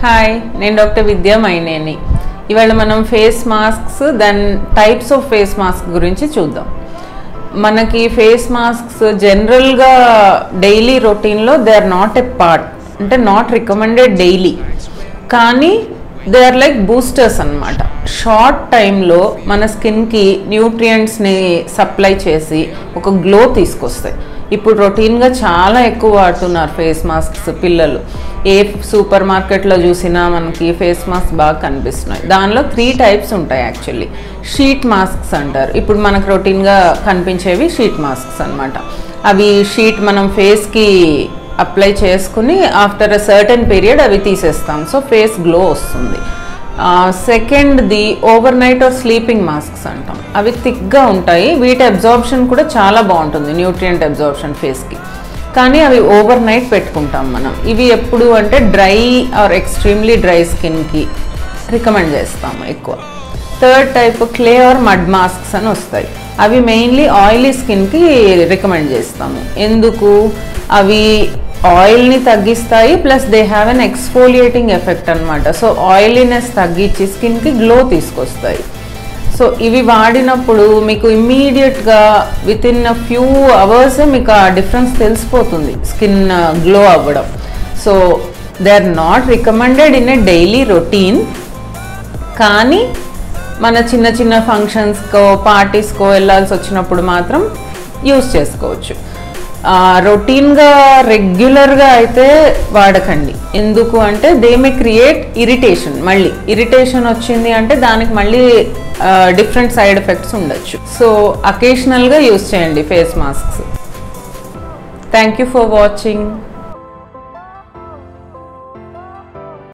Hi, నేను doctor విద్యా మైనేని. ఇవాళ మనం face masks then types of face mask గురించి చూద్దాం. మనకి ఫేస్ మాస్క్స్ జనరల్గా డైలీ రొటీన్లో they are not a part, అంటే నాట్ రికమెండెడ్ డైలీ, కానీ దే ఆర్ లైక్ బూస్టర్స్ అన్నమాట. షార్ట్ టైంలో మన స్కిన్కి న్యూట్రియంట్స్ని సప్లై చేసి ఒక గ్లో తీసుకొస్తాయి. ఇప్పుడు రొటీన్గా చాలా ఎక్కువ వాడుతున్నారు ఫేస్ మాస్క్స్ పిల్లలు. ఏ సూపర్ మార్కెట్లో చూసినా మనకి ఫేస్ మాస్క్ బాగా కనిపిస్తున్నాయి. దానిలో 3 టైప్స్ ఉంటాయి యాక్చువల్లీ. షీట్ మాస్క్స్ అంటారు. ఇప్పుడు మనకు రొటీన్గా కనిపించేవి షీట్ మాస్క్స్ అనమాట. అవి షీట్ మనం ఫేస్కి అప్లై చేసుకుని ఆఫ్టర్ అ సర్టెన్ పీరియడ్ అవి తీసేస్తాం, సో ఫేస్ గ్లో వస్తుంది. సెకండ్ది overnight or sleeping masks అంటాం. అవి థిక్గా ఉంటాయి, వీటి అబ్జార్ప్షన్ కూడా చాలా బాగుంటుంది, న్యూట్రియంట్ అబ్జార్ప్షన్ ఫేస్కి. కానీ అవి ఓవర్ నైట్ పెట్టుకుంటాం మనం. ఇవి ఎప్పుడు అంటే డ్రై ఆర్ ఎక్స్ట్రీమ్లీ డ్రై స్కిన్కి రికమెండ్ చేస్తాము ఎక్కువ. Third type clay are mud masks అని వస్తాయి. అవి మెయిన్లీ ఆయిలీ స్కిన్కి రికమెండ్ చేస్తాము. ఎందుకు? అవి ఆయిల్ని తగ్గిస్తాయి, plus they have an exfoliating effect అనమాట. సో ఆయిలీనెస్ తగ్గించి స్కిన్కి గ్లో తీసుకొస్తాయి. సో ఇవి వాడినప్పుడు మీకు ఇమ్మీడియట్గా విత్ ఇన్ అ ఫ్యూ అవర్సే మీకు ఆ డిఫరెన్స్ తెలిసిపోతుంది, స్కిన్ గ్లో అవ్వడం. So they are not recommended in a daily routine, కానీ మన చిన్న చిన్న ఫంక్షన్స్కో పార్టీస్కో వెళ్ళాల్సి వచ్చినప్పుడు మాత్రం యూస్ చేసుకోవచ్చు. రొటీన్గా రెగ్యులర్గా అయితే వాడకండి. ఎందుకు అంటే దే మే క్రియేట్ ఇరిటేషన్. మళ్ళీ ఇరిటేషన్ వచ్చింది అంటే దానికి మళ్ళీ డిఫరెంట్ సైడ్ ఎఫెక్ట్స్ ఉండొచ్చు. సో అకేషనల్గా యూస్ చేయండి face masks. Thank you for watching.